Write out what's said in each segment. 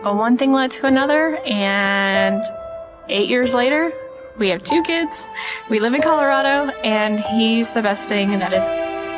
But one thing led to another, and 8 years later, we have 2 kids. We live in Colorado, and he's the best thing that has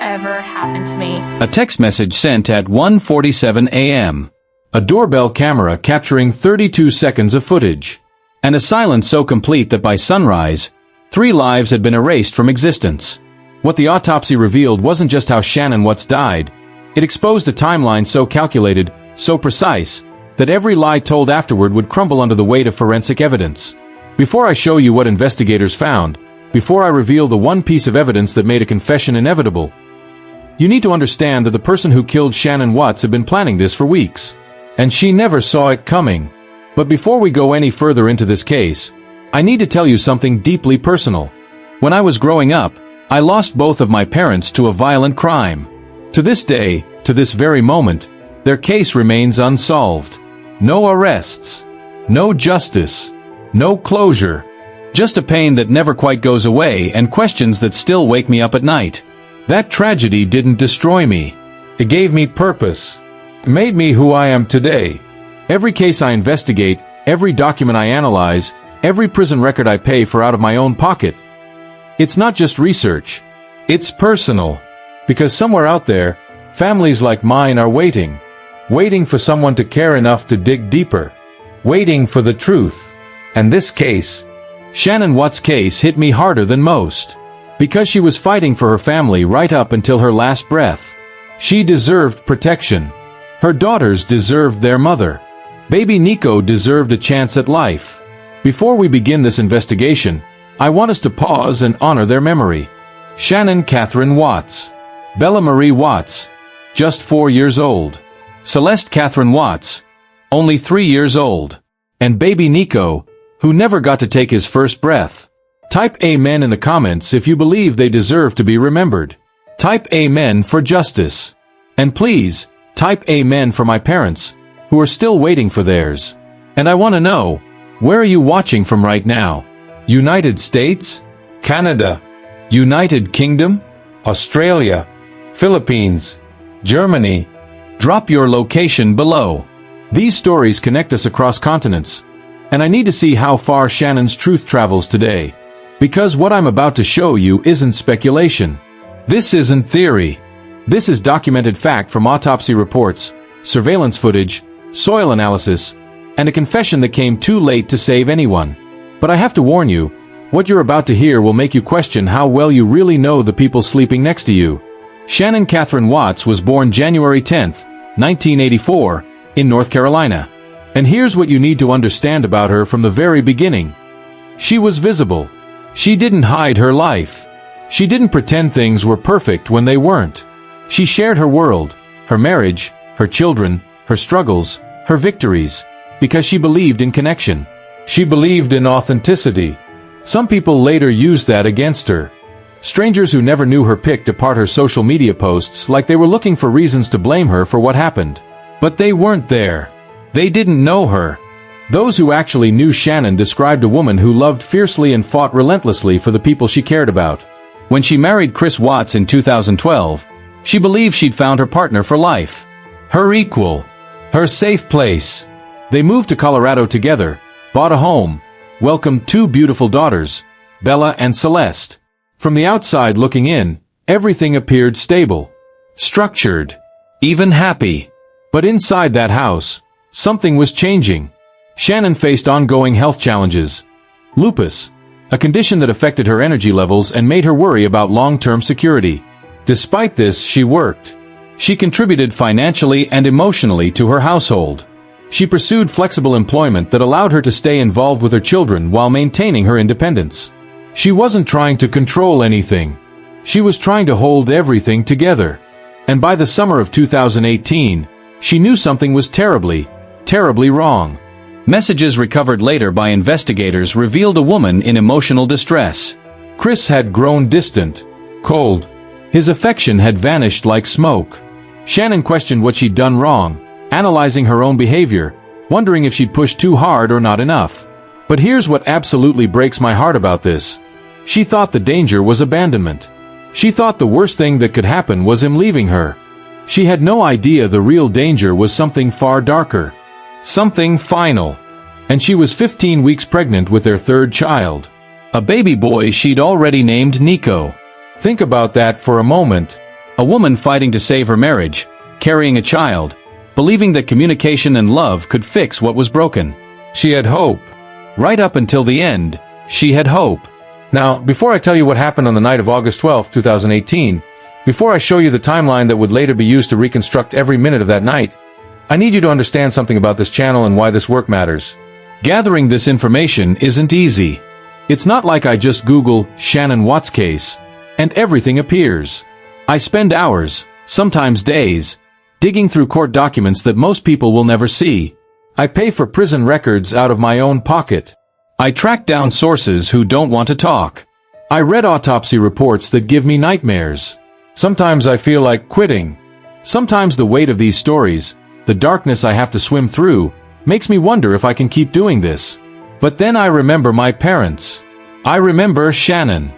ever happened to me. A text message sent at 1:47 a.m. A doorbell camera capturing 32 seconds of footage. And a silence so complete that by sunrise, 3 lives had been erased from existence. What the autopsy revealed wasn't just how Shannan Watts died. It exposed a timeline so calculated, so precise, that every lie told afterward would crumble under the weight of forensic evidence. Before I show you what investigators found, before I reveal the one piece of evidence that made a confession inevitable, you need to understand that the person who killed Shannan Watts had been planning this for weeks. And she never saw it coming. But before we go any further into this case, I need to tell you something deeply personal. When I was growing up, I lost both of my parents to a violent crime. To this day, to this very moment, their case remains unsolved. No arrests. No justice. No closure. Just a pain that never quite goes away and questions that still wake me up at night. That tragedy didn't destroy me. It gave me purpose. It made me who I am today. Every case I investigate, every document I analyze, every prison record I pay for out of my own pocket. It's not just research. It's personal. Because somewhere out there, families like mine are waiting. Waiting for someone to care enough to dig deeper. Waiting for the truth. And this case, Shannan Watts' case, hit me harder than most. Because she was fighting for her family right up until her last breath. She deserved protection. Her daughters deserved their mother. Baby Nico deserved a chance at life. Before we begin this investigation, I want us to pause and honor their memory. Shannan Cathryn Watts. Bella Marie Watts, just 4 years old. Celeste Cathryn Watts, only 3 years old. And baby Nico, who never got to take his first breath. Type Amen in the comments if you believe they deserve to be remembered. Type Amen for justice. And please, type Amen for my parents, who are still waiting for theirs. And I want to know, where are you watching from right now? United States? Canada? United Kingdom? Australia? Philippines? Germany? Drop your location below. These stories connect us across continents. And I need to see how far Shannan's truth travels today. Because what I'm about to show you isn't speculation. This isn't theory. This is documented fact from autopsy reports, surveillance footage, soil analysis, and a confession that came too late to save anyone. But I have to warn you, what you're about to hear will make you question how well you really know the people sleeping next to you. Shannan Cathryn Watts was born January 10, 1984, in North Carolina. And here's what you need to understand about her from the very beginning. She was visible. She didn't hide her life. She didn't pretend things were perfect when they weren't. She shared her world, her marriage, her children, her struggles, her victories, because she believed in connection. She believed in authenticity. Some people later used that against her. Strangers who never knew her picked apart her social media posts like they were looking for reasons to blame her for what happened. But they weren't there. They didn't know her. Those who actually knew Shannan described a woman who loved fiercely and fought relentlessly for the people she cared about. When she married Chris Watts in 2012, she believed she'd found her partner for life. Her equal. Her safe place. They moved to Colorado together, bought a home, welcomed 2 beautiful daughters, Bella and Celeste. From the outside looking in, everything appeared stable, structured, even happy. But inside that house, something was changing. Shannan faced ongoing health challenges. Lupus, a condition that affected her energy levels and made her worry about long-term security. Despite this, she worked. She contributed financially and emotionally to her household. She pursued flexible employment that allowed her to stay involved with her children while maintaining her independence. She wasn't trying to control anything. She was trying to hold everything together. And by the summer of 2018, she knew something was terribly, terribly wrong. Messages recovered later by investigators revealed a woman in emotional distress. Chris had grown distant, cold. His affection had vanished like smoke. Shannan questioned what she'd done wrong, analyzing her own behavior, wondering if she'd pushed too hard or not enough. But here's what absolutely breaks my heart about this. She thought the danger was abandonment. She thought the worst thing that could happen was him leaving her. She had no idea the real danger was something far darker. Something final. And she was 15 weeks pregnant with their third child. A baby boy she'd already named Nico. Think about that for a moment. A woman fighting to save her marriage, carrying a child, believing that communication and love could fix what was broken. She had hope. Right up until the end, she had hope. Now, before I tell you what happened on the night of August 12, 2018, before I show you the timeline that would later be used to reconstruct every minute of that night, I need you to understand something about this channel and why this work matters. Gathering this information isn't easy. It's not like I just Google Shannan Watts case, and everything appears. I spend hours, sometimes days, digging through court documents that most people will never see. I pay for prison records out of my own pocket. I track down sources who don't want to talk. I read autopsy reports that give me nightmares. Sometimes I feel like quitting. Sometimes the weight of these stories, the darkness I have to swim through, makes me wonder if I can keep doing this. But then I remember my parents. I remember Shannon.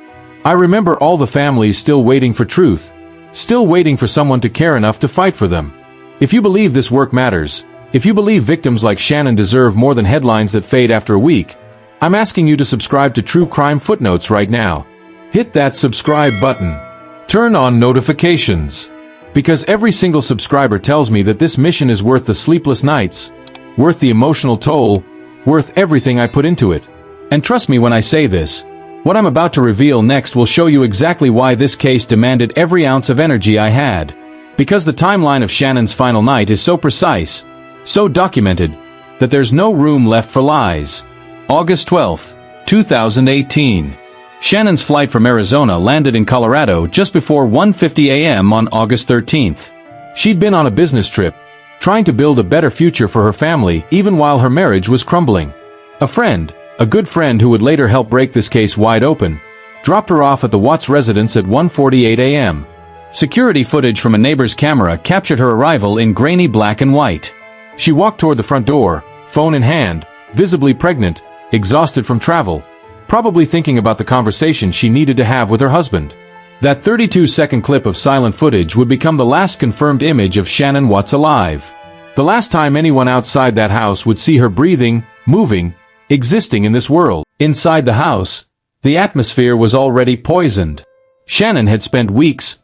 I remember all the families still waiting for truth, still waiting for someone to care enough to fight for them. If you believe this work matters, if you believe victims like Shannon deserve more than headlines that fade after a week, I'm asking you to subscribe to True Crime Footnotes right now. Hit that subscribe button. Turn on notifications. Because every single subscriber tells me that this mission is worth the sleepless nights, worth the emotional toll, worth everything I put into it. And trust me when I say this, what I'm about to reveal next will show you exactly why this case demanded every ounce of energy I had. Because the timeline of Shannon's final night is so precise, so documented, that there's no room left for lies. August 12, 2018. Shannon's flight from Arizona landed in Colorado just before 1:50 a.m. on August 13th. She'd been on a business trip, trying to build a better future for her family even while her marriage was crumbling. A friend, a good friend who would later help break this case wide open, dropped her off at the Watts residence at 1:48 a.m. Security footage from a neighbor's camera captured her arrival in grainy black and white. She walked toward the front door, phone in hand, visibly pregnant, exhausted from travel, probably thinking about the conversation she needed to have with her husband. That 32-second clip of silent footage would become the last confirmed image of Shannan Watts alive. The last time anyone outside that house would see her breathing, moving, existing in this world. Inside the house, the atmosphere was already poisoned. Shannon had spent weeks,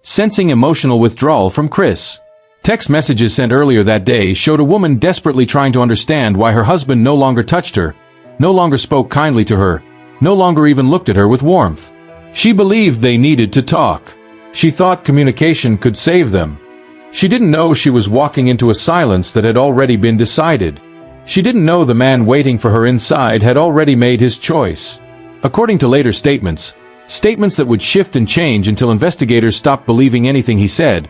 sensing emotional withdrawal from Chris. Text messages sent earlier that day showed a woman desperately trying to understand why her husband no longer touched her, no longer spoke kindly to her, no longer even looked at her with warmth. She believed they needed to talk. She thought communication could save them. She didn't know she was walking into a silence that had already been decided. She didn't know the man waiting for her inside had already made his choice. According to later statements that would shift and change until investigators stopped believing anything he said,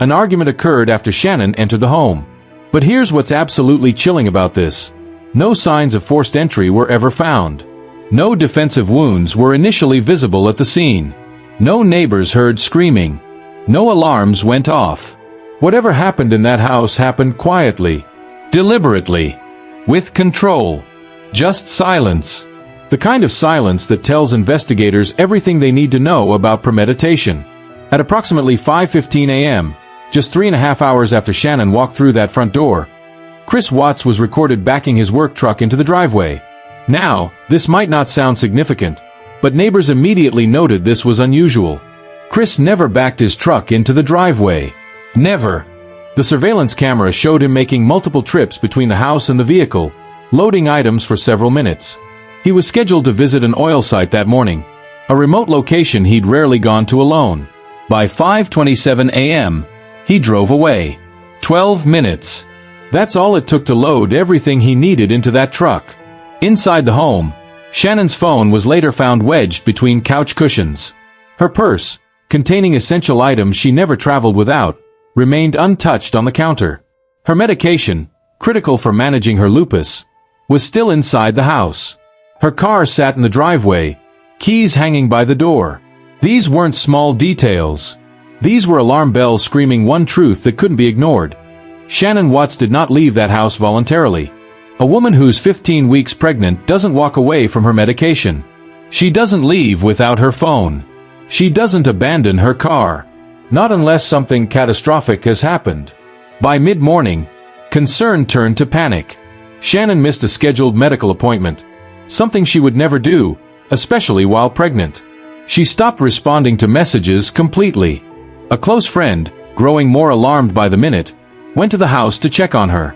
an argument occurred after Shannon entered the home. But here's what's absolutely chilling about this. No signs of forced entry were ever found. No defensive wounds were initially visible at the scene. No neighbors heard screaming. No alarms went off. Whatever happened in that house happened quietly, deliberately, with control. Just silence. The kind of silence that tells investigators everything they need to know about premeditation. At approximately 5:15 a.m., just 3.5 hours after Shannon walked through that front door, Chris Watts was recorded backing his work truck into the driveway. Now, this might not sound significant, but neighbors immediately noted this was unusual. Chris never backed his truck into the driveway. Never. The surveillance camera showed him making multiple trips between the house and the vehicle, loading items for several minutes. He was scheduled to visit an oil site that morning, a remote location he'd rarely gone to alone. By 5:27 a.m., he drove away. 12 minutes. That's all it took to load everything he needed into that truck. Inside the home, Shannon's phone was later found wedged between couch cushions. Her purse, containing essential items she never traveled without, remained untouched on the counter. Her medication, critical for managing her lupus, was still inside the house. Her car sat in the driveway, keys hanging by the door. These weren't small details. These were alarm bells screaming one truth that couldn't be ignored. Shannan Watts did not leave that house voluntarily. A woman who's 15 weeks pregnant doesn't walk away from her medication. She doesn't leave without her phone. She doesn't abandon her car. Not unless something catastrophic has happened. By mid-morning, Concern turned to panic. Shannon missed a scheduled medical appointment, something she would never do, especially while pregnant. She stopped responding to messages completely. A close friend, growing more alarmed by the minute, went to the house to check on her.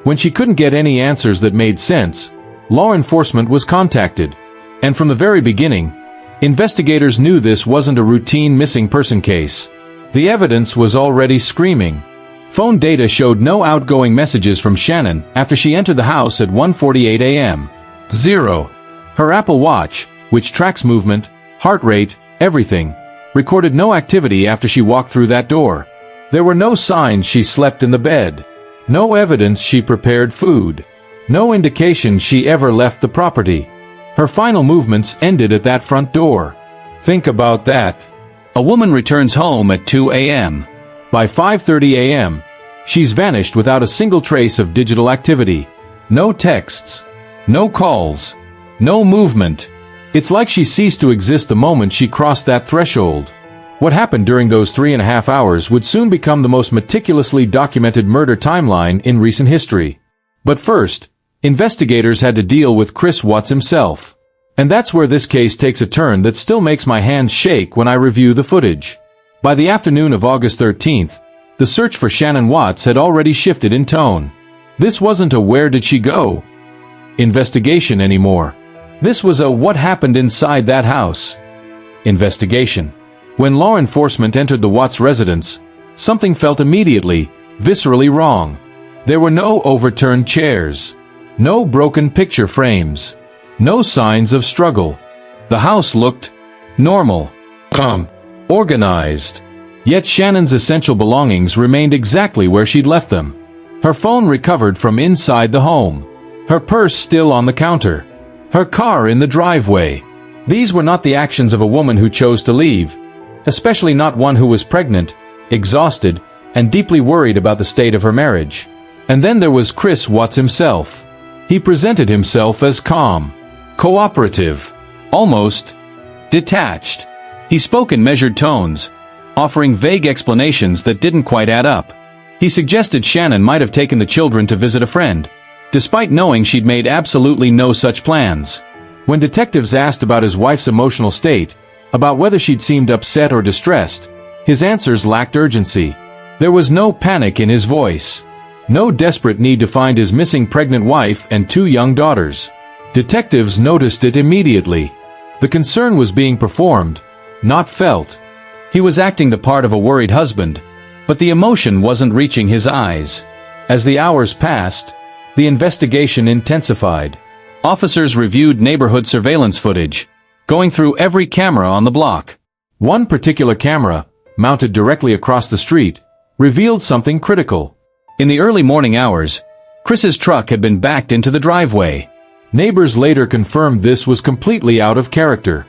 When she couldn't get any answers that made sense, law enforcement was contacted. And from the very beginning, investigators knew this wasn't a routine missing person case. The evidence was already screaming. Phone data showed no outgoing messages from Shannon after she entered the house at 1:48 a.m. 0. Her Apple Watch, which tracks movement, heart rate, everything, recorded no activity after she walked through that door. There were no signs she slept in the bed. No evidence she prepared food. No indication she ever left the property. Her final movements ended at that front door. Think about that. A woman returns home at 2 a.m. By 5:30 a.m., she's vanished without a single trace of digital activity. No texts. No calls. No movement. It's like she ceased to exist the moment she crossed that threshold. What happened during those 3.5 hours would soon become the most meticulously documented murder timeline in recent history. But first, investigators had to deal with Chris Watts himself. And that's where this case takes a turn that still makes my hands shake when I review the footage. By the afternoon of August 13th, the search for Shannan Watts had already shifted in tone. This wasn't a "where did she go?" investigation anymore. This was a "what happened inside that house?" investigation. When law enforcement entered the Watts residence, something felt immediately, viscerally wrong. There were no overturned chairs. No broken picture frames. No signs of struggle. The house looked normal. Organized. Yet Shannon's essential belongings remained exactly where she'd left them. Her phone recovered from inside the home. Her purse still on the counter. Her car in the driveway. These were not the actions of a woman who chose to leave, especially not one who was pregnant, exhausted, and deeply worried about the state of her marriage. And then there was Chris Watts himself. He presented himself as calm, cooperative, almost detached. He spoke in measured tones, offering vague explanations that didn't quite add up. He suggested Shannon might have taken the children to visit a friend, despite knowing she'd made absolutely no such plans. When detectives asked about his wife's emotional state, about whether she'd seemed upset or distressed, his answers lacked urgency. There was no panic in his voice. No desperate need to find his missing pregnant wife and 2 young daughters. Detectives noticed it immediately. The concern was being performed, not felt. He was acting the part of a worried husband, but the emotion wasn't reaching his eyes. As the hours passed, the investigation intensified. Officers reviewed neighborhood surveillance footage, going through every camera on the block. One particular camera, mounted directly across the street, revealed something critical. In the early morning hours, Chris's truck had been backed into the driveway. Neighbors later confirmed this was completely out of character.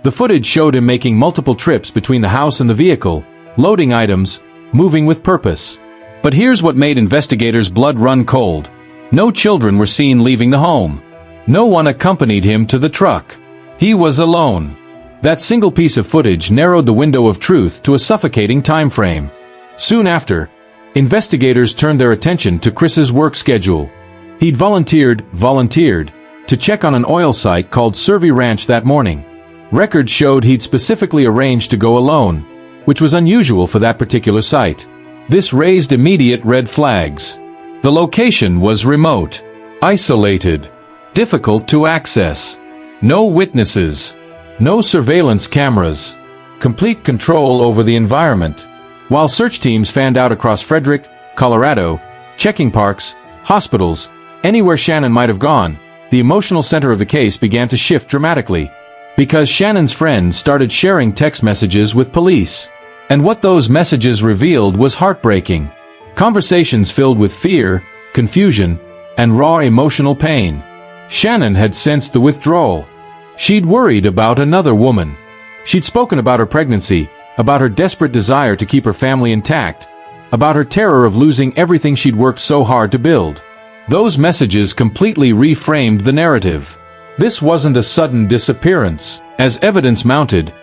The footage showed him making multiple trips between the house and the vehicle, loading items, moving with purpose. But here's what made investigators' blood run cold. No children were seen leaving the home. No one accompanied him to the truck. He was alone. That single piece of footage narrowed the window of truth to a suffocating time frame. Soon after, investigators turned their attention to Chris's work schedule. He'd volunteered, to check on an oil site called Survey Ranch that morning. Records showed he'd specifically arranged to go alone, which was unusual for that particular site. This raised immediate red flags. The location was remote, isolated, difficult to access. No witnesses. No surveillance cameras. Complete control over the environment. While search teams fanned out across Frederick, Colorado, checking parks, hospitals, anywhere Shannon might have gone, the emotional center of the case began to shift dramatically. Because Shannon's friends started sharing text messages with police. And what those messages revealed was heartbreaking. Conversations filled with fear, confusion, and raw emotional pain. Shannon had sensed the withdrawal. She'd worried about another woman. She'd spoken about her pregnancy, about her desperate desire to keep her family intact, about her terror of losing everything she'd worked so hard to build. Those messages completely reframed the narrative. This wasn't a sudden disappearance. As evidence mounted,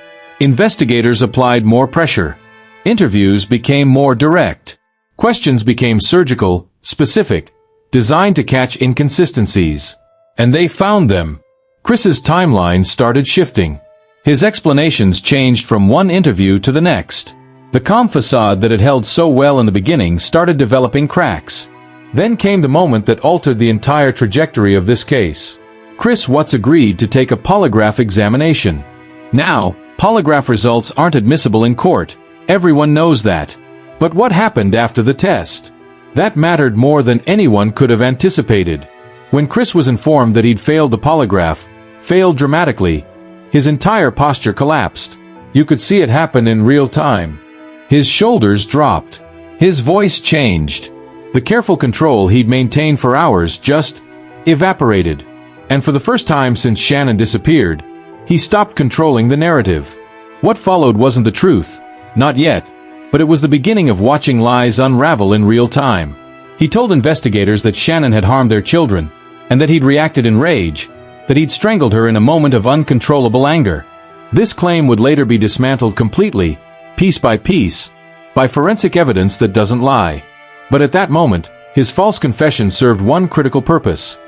investigators applied more pressure. Interviews became more direct. Questions became surgical, specific, designed to catch inconsistencies. And they found them. Chris's timeline started shifting. His explanations changed from one interview to the next. The calm facade that had held so well in the beginning started developing cracks. Then came the moment that altered the entire trajectory of this case. Chris Watts agreed to take a polygraph examination. Now, polygraph results aren't admissible in court. Everyone knows that. But what happened after the test? That mattered more than anyone could have anticipated. When Chris was informed that he'd failed the polygraph, failed dramatically, his entire posture collapsed. You could see it happen in real time. His shoulders dropped. His voice changed. The careful control he'd maintained for hours just evaporated. And for the first time since Shannon disappeared, he stopped controlling the narrative. What followed wasn't the truth. Not yet. But it was the beginning of watching lies unravel in real time. He told investigators that Shannon had harmed their children, and that he'd reacted in rage, that he'd strangled her in a moment of uncontrollable anger. This claim would later be dismantled completely, piece by piece, by forensic evidence that doesn't lie. But at that moment, his false confession served one critical purpose.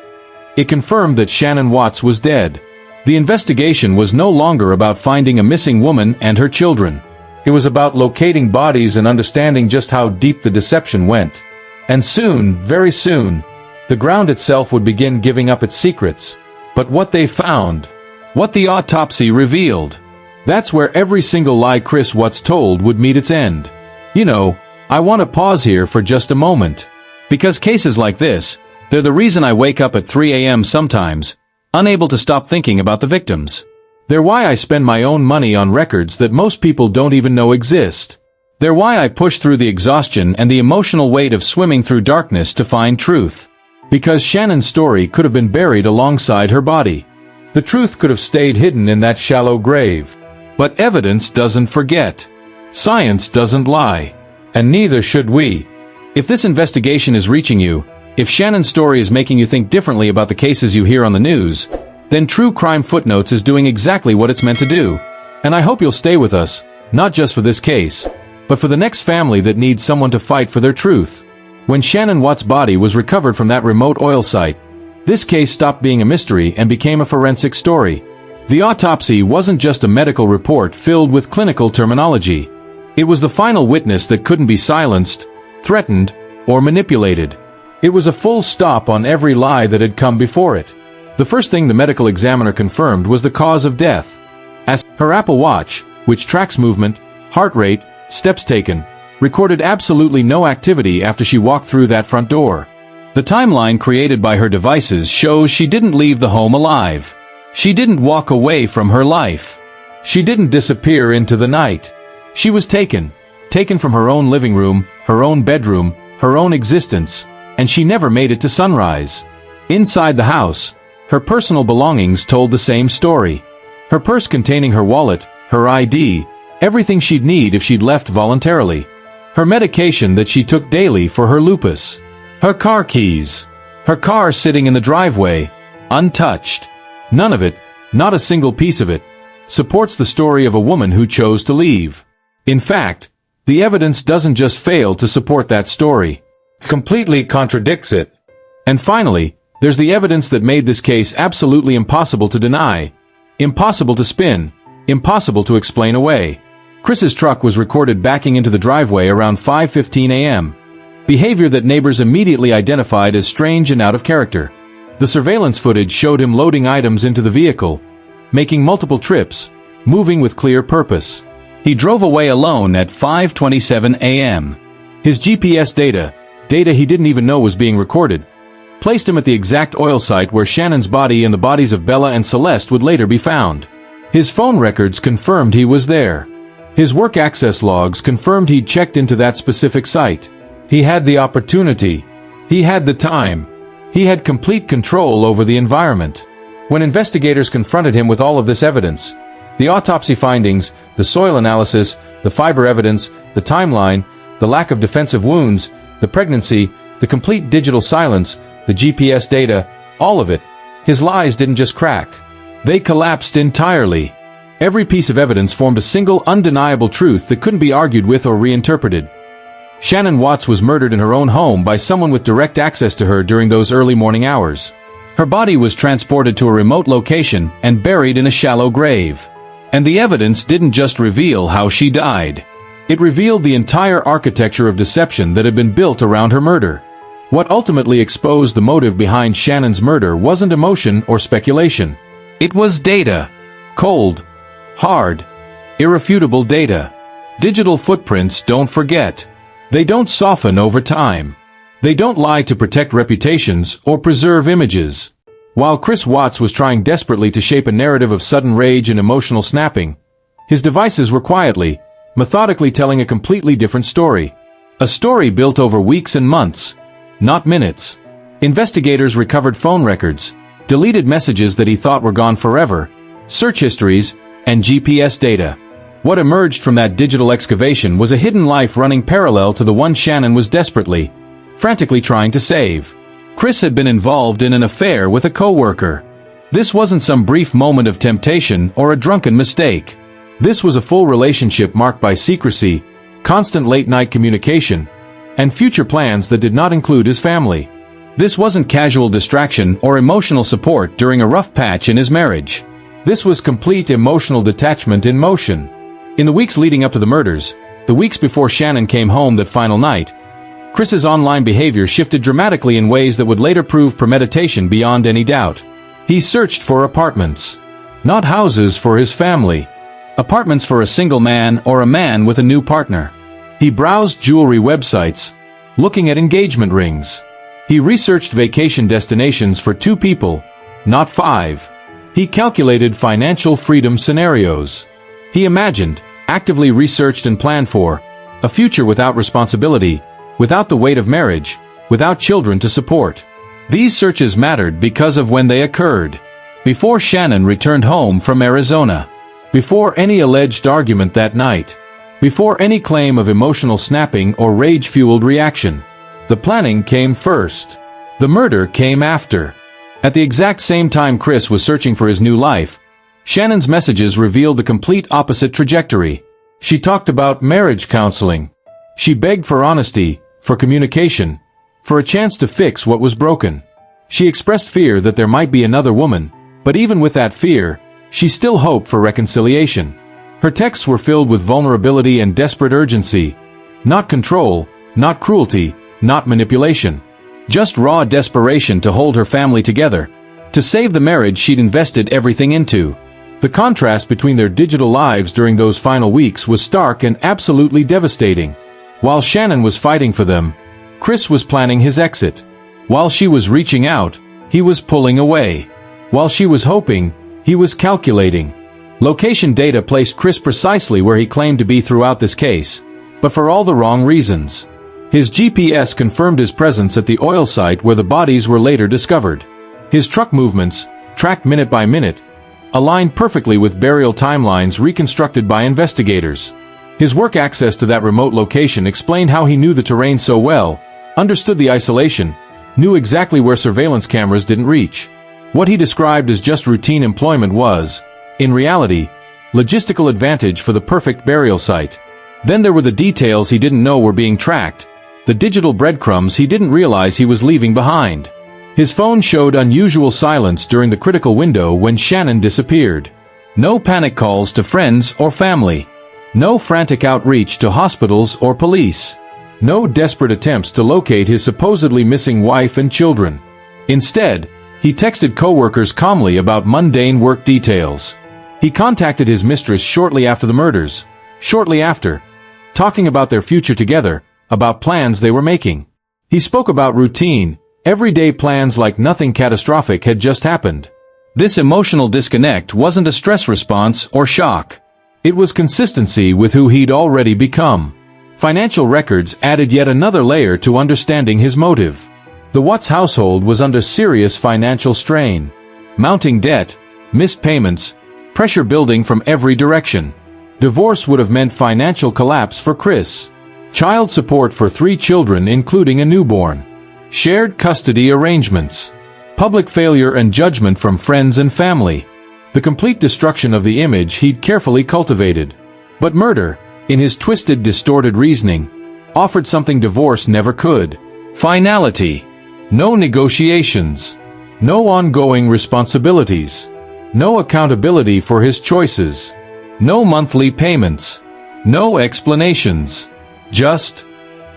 It confirmed that Shannan Watts was dead. The investigation was no longer about finding a missing woman and her children. It was about locating bodies and understanding just how deep the deception went. And soon, very soon, the ground itself would begin giving up its secrets. But what they found, what the autopsy revealed, that's where every single lie Chris Watts told would meet its end. You know, I want to pause here for just a moment. Because cases like this, they're the reason I wake up at 3 a.m. sometimes, unable to stop thinking about the victims. They're why I spend my own money on records that most people don't even know exist. They're why I push through the exhaustion and the emotional weight of swimming through darkness to find truth. Because Shannon's story could have been buried alongside her body. The truth could have stayed hidden in that shallow grave. But evidence doesn't forget. Science doesn't lie. And neither should we. If this investigation is reaching you, if Shannon's story is making you think differently about the cases you hear on the news, then True Crime Footnotes is doing exactly what it's meant to do. And I hope you'll stay with us, not just for this case, but for the next family that needs someone to fight for their truth. When Shannan Watts' body was recovered from that remote oil site, this case stopped being a mystery and became a forensic story. The autopsy wasn't just a medical report filled with clinical terminology. It was the final witness that couldn't be silenced, threatened, or manipulated. It was a full stop on every lie that had come before it. The first thing the medical examiner confirmed was the cause of death. As her Apple Watch, which tracks movement, heart rate, steps taken, recorded absolutely no activity after she walked through that front door. The timeline created by her devices shows she didn't leave the home alive. She didn't walk away from her life. She didn't disappear into the night. She was taken from her own living room, her own bedroom, her own existence, and she never made it to sunrise. Inside the house, her personal belongings told the same story. Her purse containing her wallet, her ID, everything she'd need if she'd left voluntarily. Her medication that she took daily for her lupus. Her car keys. Her car sitting in the driveway, untouched. None of it, not a single piece of it, supports the story of a woman who chose to leave. In fact, the evidence doesn't just fail to support that story. It completely contradicts it. And finally, there's the evidence that made this case absolutely impossible to deny, impossible to spin, impossible to explain away. Chris's truck was recorded backing into the driveway around 5:15 a.m., behavior that neighbors immediately identified as strange and out of character. The surveillance footage showed him loading items into the vehicle, making multiple trips, moving with clear purpose. He drove away alone at 5:27 a.m. His GPS data he didn't even know was being recorded, placed him at the exact oil site where Shannon's body and the bodies of Bella and Celeste would later be found. His phone records confirmed he was there. His work access logs confirmed he'd checked into that specific site. He had the opportunity. He had the time. He had complete control over the environment. When investigators confronted him with all of this evidence, the autopsy findings, the soil analysis, the fiber evidence, the timeline, the lack of defensive wounds, the pregnancy, the complete digital silence, the GPS data, all of it, his lies didn't just crack. They collapsed entirely. Every piece of evidence formed a single undeniable truth that couldn't be argued with or reinterpreted. Shannan Watts was murdered in her own home by someone with direct access to her during those early morning hours. Her body was transported to a remote location and buried in a shallow grave. And the evidence didn't just reveal how she died. It revealed the entire architecture of deception that had been built around her murder. What ultimately exposed the motive behind Shannan's murder wasn't emotion or speculation. It was data. Cold, hard, irrefutable data. Digital footprints don't forget. They don't soften over time. They don't lie to protect reputations or preserve images. While Chris Watts was trying desperately to shape a narrative of sudden rage and emotional snapping, his devices were quietly, methodically telling a completely different story. A story built over weeks and months, not minutes. Investigators recovered phone records, deleted messages that he thought were gone forever, search histories, and GPS data. What emerged from that digital excavation was a hidden life running parallel to the one Shannan was desperately, frantically trying to save. Chris had been involved in an affair with a coworker. This wasn't some brief moment of temptation or a drunken mistake. This was a full relationship marked by secrecy, constant late-night communication, and future plans that did not include his family. This wasn't casual distraction or emotional support during a rough patch in his marriage. This was complete emotional detachment in motion. In the weeks leading up to the murders, the weeks before Shannan came home that final night, Chris's online behavior shifted dramatically in ways that would later prove premeditation beyond any doubt. He searched for apartments. Not houses for his family. Apartments for a single man or a man with a new partner. He browsed jewelry websites, looking at engagement rings. He researched vacation destinations for 2 people, not 5. He calculated financial freedom scenarios. He imagined, actively researched and planned for, a future without responsibility, without the weight of marriage, without children to support. These searches mattered because of when they occurred. Before Shannan returned home from Arizona. Before any alleged argument that night. Before any claim of emotional snapping or rage-fueled reaction. The planning came first. The murder came after. At the exact same time Chris was searching for his new life, Shannan's messages revealed the complete opposite trajectory. She talked about marriage counseling. She begged for honesty, for communication, for a chance to fix what was broken. She expressed fear that there might be another woman, but even with that fear, she still hoped for reconciliation. Her texts were filled with vulnerability and desperate urgency. Not control, not cruelty, not manipulation. Just raw desperation to hold her family together, to save the marriage she'd invested everything into. The contrast between their digital lives during those final weeks was stark and absolutely devastating. While Shannan was fighting for them, Chris was planning his exit. While she was reaching out, he was pulling away. While she was hoping, he was calculating. Location data placed Chris precisely where he claimed to be throughout this case, but for all the wrong reasons. His GPS confirmed his presence at the oil site where the bodies were later discovered. His truck movements, tracked minute by minute, aligned perfectly with burial timelines reconstructed by investigators. His work access to that remote location explained how he knew the terrain so well, understood the isolation, knew exactly where surveillance cameras didn't reach. What he described as just routine employment was, in reality, logistical advantage for the perfect burial site. Then there were the details he didn't know were being tracked, the digital breadcrumbs he didn't realize he was leaving behind. His phone showed unusual silence during the critical window when Shannan disappeared. No panic calls to friends or family. No frantic outreach to hospitals or police. No desperate attempts to locate his supposedly missing wife and children. Instead, he texted coworkers calmly about mundane work details. He contacted his mistress shortly after the murders, talking about their future together, about plans they were making. He spoke about routine, everyday plans like nothing catastrophic had just happened. This emotional disconnect wasn't a stress response or shock. It was consistency with who he'd already become. Financial records added yet another layer to understanding his motive. The Watts household was under serious financial strain. Mounting debt, missed payments, pressure building from every direction. Divorce would have meant financial collapse for Chris. Child support for 3 children including a newborn. Shared custody arrangements. Public failure and judgment from friends and family. The complete destruction of the image he'd carefully cultivated. But murder, in his twisted, distorted reasoning, offered something divorce never could. Finality. No negotiations. No ongoing responsibilities. No accountability for his choices. No monthly payments. No explanations. Just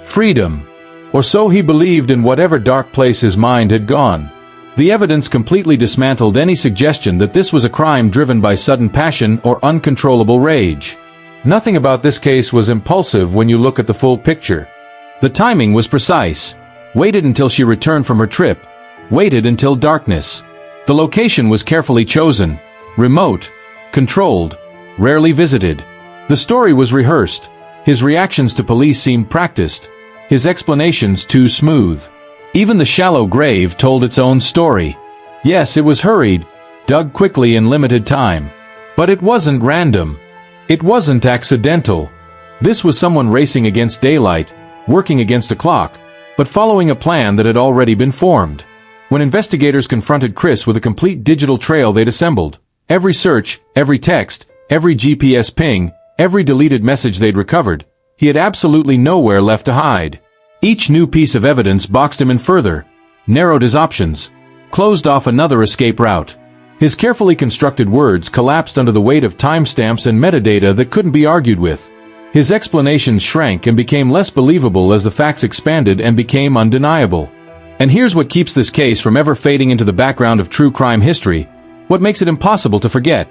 freedom. Or so he believed in whatever dark place his mind had gone. The evidence completely dismantled any suggestion that this was a crime driven by sudden passion or uncontrollable rage. Nothing about this case was impulsive when you look at the full picture. The timing was precise. Waited until she returned from her trip. Waited until darkness. The location was carefully chosen. Remote. Controlled. Rarely visited. The story was rehearsed. His reactions to police seemed practiced. His explanations too smooth. Even the shallow grave told its own story. Yes, it was hurried, dug quickly in limited time. But it wasn't random. It wasn't accidental. This was someone racing against daylight, working against a clock, but following a plan that had already been formed. When investigators confronted Chris with a complete digital trail they'd assembled, every search, every text, every GPS ping, every deleted message they'd recovered, he had absolutely nowhere left to hide. Each new piece of evidence boxed him in further, narrowed his options, closed off another escape route. His carefully constructed words collapsed under the weight of timestamps and metadata that couldn't be argued with. His explanations shrank and became less believable as the facts expanded and became undeniable. And here's what keeps this case from ever fading into the background of true crime history, what makes it impossible to forget.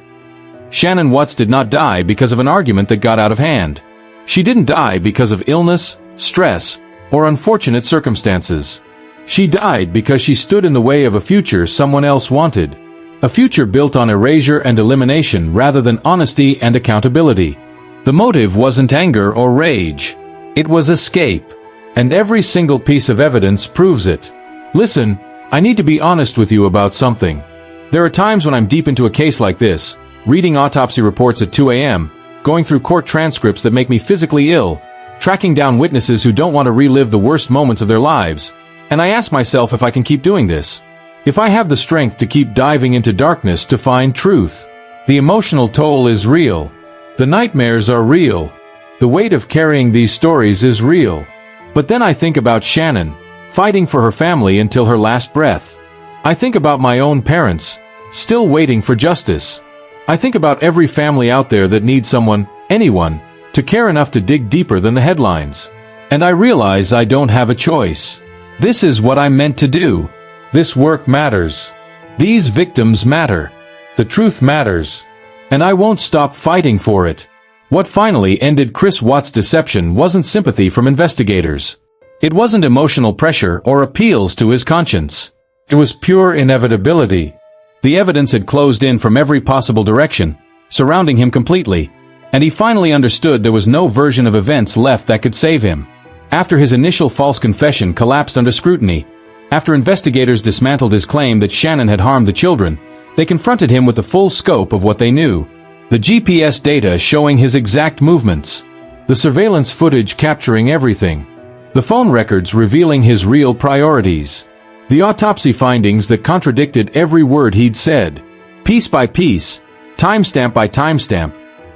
Shannan Watts did not die because of an argument that got out of hand. She didn't die because of illness, stress, or unfortunate circumstances. She died because she stood in the way of a future someone else wanted. A future built on erasure and elimination rather than honesty and accountability. The motive wasn't anger or rage. It was escape. And every single piece of evidence proves it. Listen, I need to be honest with you about something. There are times when I'm deep into a case like this, reading autopsy reports at 2 a.m., going through court transcripts that make me physically ill, tracking down witnesses who don't want to relive the worst moments of their lives, and I ask myself if I can keep doing this. If I have the strength to keep diving into darkness to find truth. The emotional toll is real. The nightmares are real. The weight of carrying these stories is real. But then I think about Shannon, fighting for her family until her last breath. I think about my own parents, still waiting for justice. I think about every family out there that needs someone, anyone, to care enough to dig deeper than the headlines. And I realize I don't have a choice. This is what I'm meant to do. This work matters. These victims matter. The truth matters. And I won't stop fighting for it. What finally ended Chris Watts' deception wasn't sympathy from investigators. It wasn't emotional pressure or appeals to his conscience. It was pure inevitability. The evidence had closed in from every possible direction, surrounding him completely, and he finally understood there was no version of events left that could save him. After his initial false confession collapsed under scrutiny, after investigators dismantled his claim that Shannon had harmed the children, they confronted him with the full scope of what they knew. The GPS data showing his exact movements. The surveillance footage capturing everything. The phone records revealing his real priorities. The autopsy findings that contradicted every word he'd said. Piece by piece, timestamp by timestamp,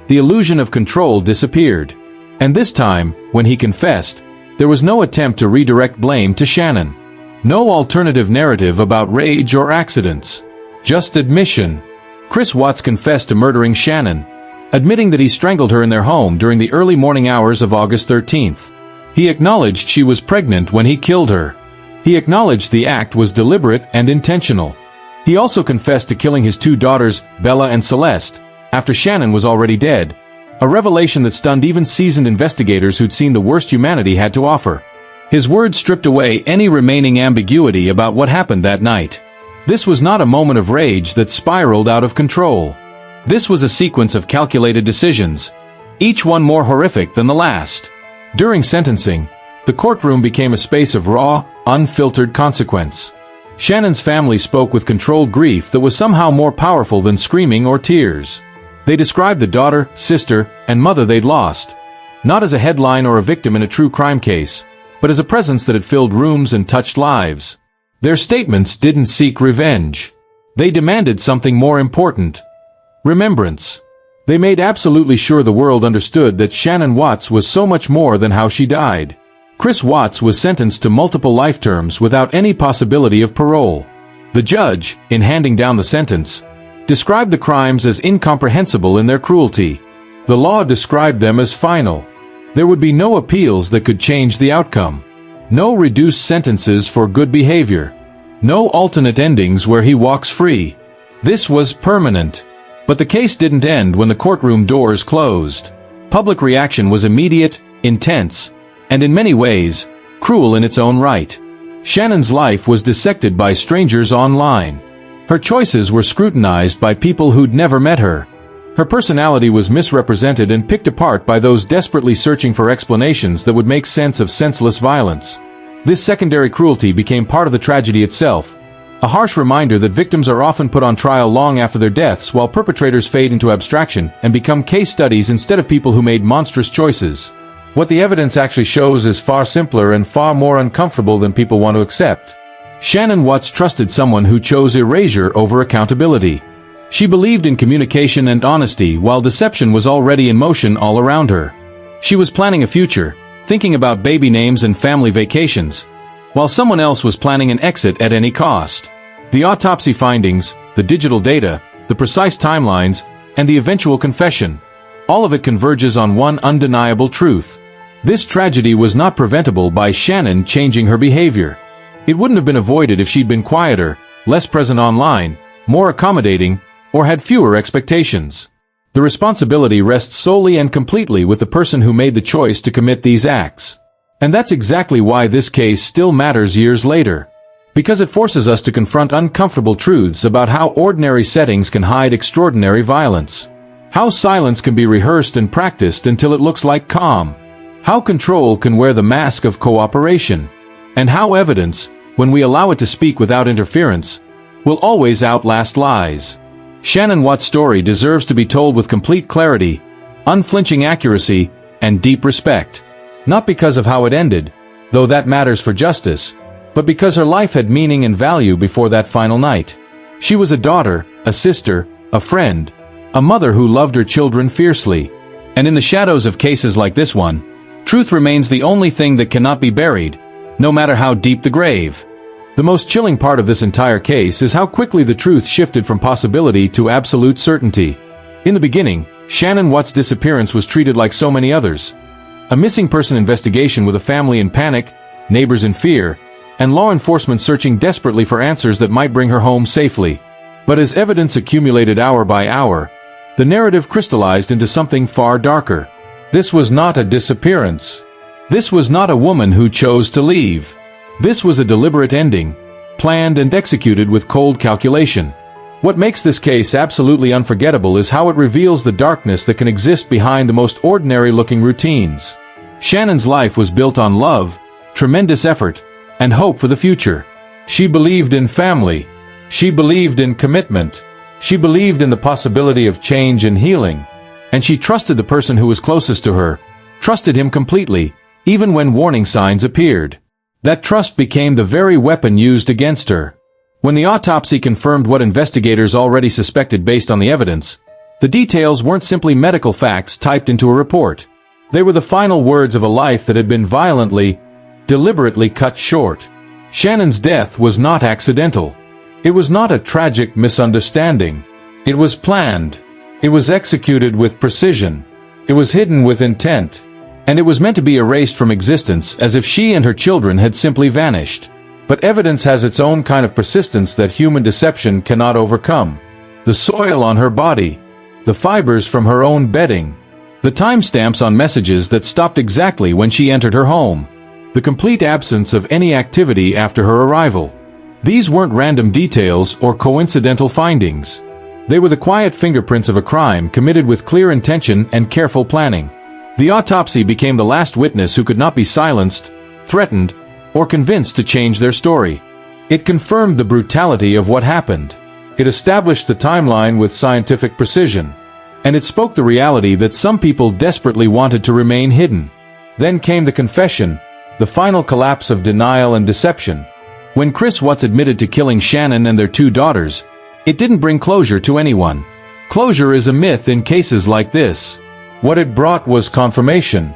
the illusion of control disappeared. And this time, when he confessed, there was no attempt to redirect blame to Shannon. No alternative narrative about rage or accidents. Just admission. Chris Watts confessed to murdering Shannon, admitting that he strangled her in their home during the early morning hours of August 13th. He acknowledged she was pregnant when he killed her. He acknowledged the act was deliberate and intentional. He also confessed to killing his two daughters, Bella and Celeste, after Shannon was already dead, a revelation that stunned even seasoned investigators who'd seen the worst humanity had to offer. His words stripped away any remaining ambiguity about what happened that night. This was not a moment of rage that spiraled out of control. This was a sequence of calculated decisions, each one more horrific than the last. During sentencing, the courtroom became a space of raw, unfiltered consequence. Shannon's family spoke with controlled grief that was somehow more powerful than screaming or tears. They described the daughter, sister, and mother they'd lost, not as a headline or a victim in a true crime case, but as a presence that had filled rooms and touched lives. Their statements didn't seek revenge. They demanded something more important. Remembrance. They made absolutely sure the world understood that Shannan Watts was so much more than how she died. Chris Watts was sentenced to multiple life terms without any possibility of parole. The judge, in handing down the sentence, described the crimes as incomprehensible in their cruelty. The law described them as final. There would be no appeals that could change the outcome. No reduced sentences for good behavior. No alternate endings where he walks free. This was permanent. But the case didn't end when the courtroom doors closed. Public reaction was immediate, intense, and in many ways, cruel in its own right. Shannon's life was dissected by strangers online. Her choices were scrutinized by people who'd never met her. Her personality was misrepresented and picked apart by those desperately searching for explanations that would make sense of senseless violence. This secondary cruelty became part of the tragedy itself, a harsh reminder that victims are often put on trial long after their deaths while perpetrators fade into abstraction and become case studies instead of people who made monstrous choices. What the evidence actually shows is far simpler and far more uncomfortable than people want to accept. Shannan Watts trusted someone who chose erasure over accountability. She believed in communication and honesty while deception was already in motion all around her. She was planning a future, thinking about baby names and family vacations, while someone else was planning an exit at any cost. The autopsy findings, the digital data, the precise timelines, and the eventual confession, all of it converges on one undeniable truth. This tragedy was not preventable by Shannon changing her behavior. It wouldn't have been avoided if she'd been quieter, less present online, more accommodating, or had fewer expectations. The responsibility rests solely and completely with the person who made the choice to commit these acts. And that's exactly why this case still matters years later. Because it forces us to confront uncomfortable truths about how ordinary settings can hide extraordinary violence. How silence can be rehearsed and practiced until it looks like calm. How control can wear the mask of cooperation. And how evidence, when we allow it to speak without interference, will always outlast lies. Shannan Watts' story deserves to be told with complete clarity, unflinching accuracy, and deep respect. Not because of how it ended, though that matters for justice, but because her life had meaning and value before that final night. She was a daughter, a sister, a friend, a mother who loved her children fiercely. And in the shadows of cases like this one, truth remains the only thing that cannot be buried, no matter how deep the grave. The most chilling part of this entire case is how quickly the truth shifted from possibility to absolute certainty. In the beginning, Shannan Watts' disappearance was treated like so many others. A missing person investigation with a family in panic, neighbors in fear, and law enforcement searching desperately for answers that might bring her home safely. But as evidence accumulated hour by hour, the narrative crystallized into something far darker. This was not a disappearance. This was not a woman who chose to leave. This was a deliberate ending, planned and executed with cold calculation. What makes this case absolutely unforgettable is how it reveals the darkness that can exist behind the most ordinary-looking routines. Shannon's life was built on love, tremendous effort, and hope for the future. She believed in family. She believed in commitment. She believed in the possibility of change and healing. And she trusted the person who was closest to her, trusted him completely, even when warning signs appeared. That trust became the very weapon used against her. When the autopsy confirmed what investigators already suspected based on the evidence, the details weren't simply medical facts typed into a report. They were the final words of a life that had been violently, deliberately cut short. Shannon's death was not accidental. It was not a tragic misunderstanding. It was planned. It was executed with precision. It was hidden with intent. And it was meant to be erased from existence as if she and her children had simply vanished. But evidence has its own kind of persistence that human deception cannot overcome. The soil on her body, the fibers from her own bedding, the timestamps on messages that stopped exactly when she entered her home, the complete absence of any activity after her arrival. These weren't random details or coincidental findings. They were the quiet fingerprints of a crime committed with clear intention and careful planning. The autopsy became the last witness who could not be silenced, threatened, or convinced to change their story. It confirmed the brutality of what happened. It established the timeline with scientific precision. And it spoke the reality that some people desperately wanted to remain hidden. Then came the confession, the final collapse of denial and deception. When Chris Watts admitted to killing Shannon and their 2 daughters, it didn't bring closure to anyone. Closure is a myth in cases like this. What it brought was confirmation.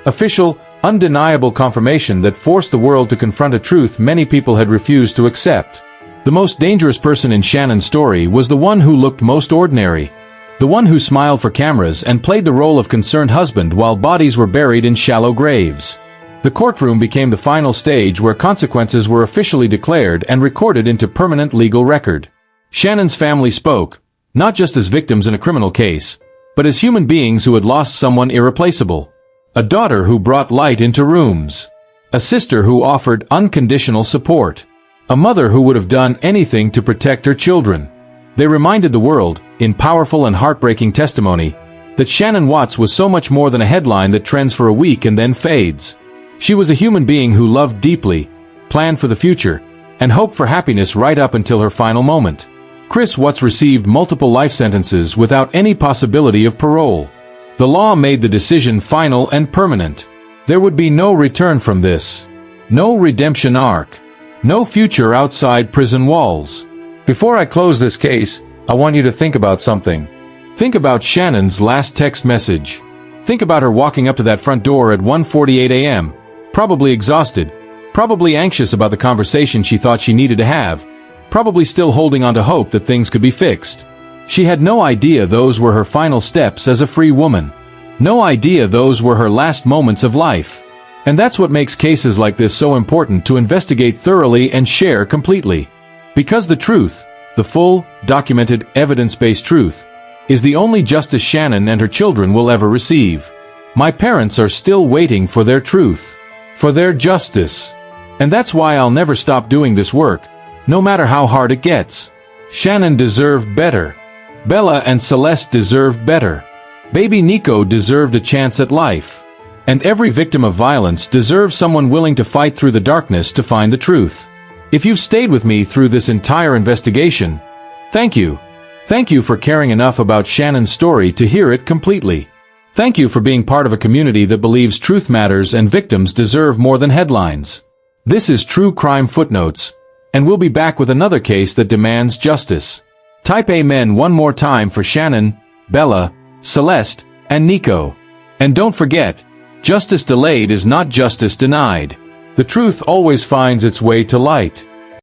Official, Undeniable confirmation that forced the world to confront a truth many people had refused to accept. The most dangerous person in Shannan's story was the one who looked most ordinary. The one who smiled for cameras and played the role of concerned husband while bodies were buried in shallow graves. The courtroom became the final stage where consequences were officially declared and recorded into permanent legal record. Shannan's family spoke, not just as victims in a criminal case, but as human beings who had lost someone irreplaceable. A daughter who brought light into rooms. A sister who offered unconditional support. A mother who would have done anything to protect her children. They reminded the world, in powerful and heartbreaking testimony, that Shannan Watts was so much more than a headline that trends for a week and then fades. She was a human being who loved deeply, planned for the future, and hoped for happiness right up until her final moment. Chris Watts received multiple life sentences without any possibility of parole. The law made the decision final and permanent. There would be no return from this. No redemption arc. No future outside prison walls. Before I close this case, I want you to think about something. Think about Shannan's last text message. Think about her walking up to that front door at 1:48 a.m., probably exhausted, probably anxious about the conversation she thought she needed to have, probably still holding on to hope that things could be fixed. She had no idea those were her final steps as a free woman. No idea those were her last moments of life. And that's what makes cases like this so important to investigate thoroughly and share completely. Because the truth, the full, documented, evidence-based truth, is the only justice Shannan and her children will ever receive. My parents are still waiting for their truth, for their justice. And that's why I'll never stop doing this work, no matter how hard it gets. Shannan deserved better. Bella and Celeste deserved better. Baby Nico deserved a chance at life. And every victim of violence deserves someone willing to fight through the darkness to find the truth. If you've stayed with me through this entire investigation, thank you. Thank you for caring enough about Shannan's story to hear it completely. Thank you for being part of a community that believes truth matters and victims deserve more than headlines. This is True Crime Footnotes, and we'll be back with another case that demands justice. Type amen one more time for Shannan, Bella, Celeste, and Nico. And don't forget, justice delayed is not justice denied. The truth always finds its way to light.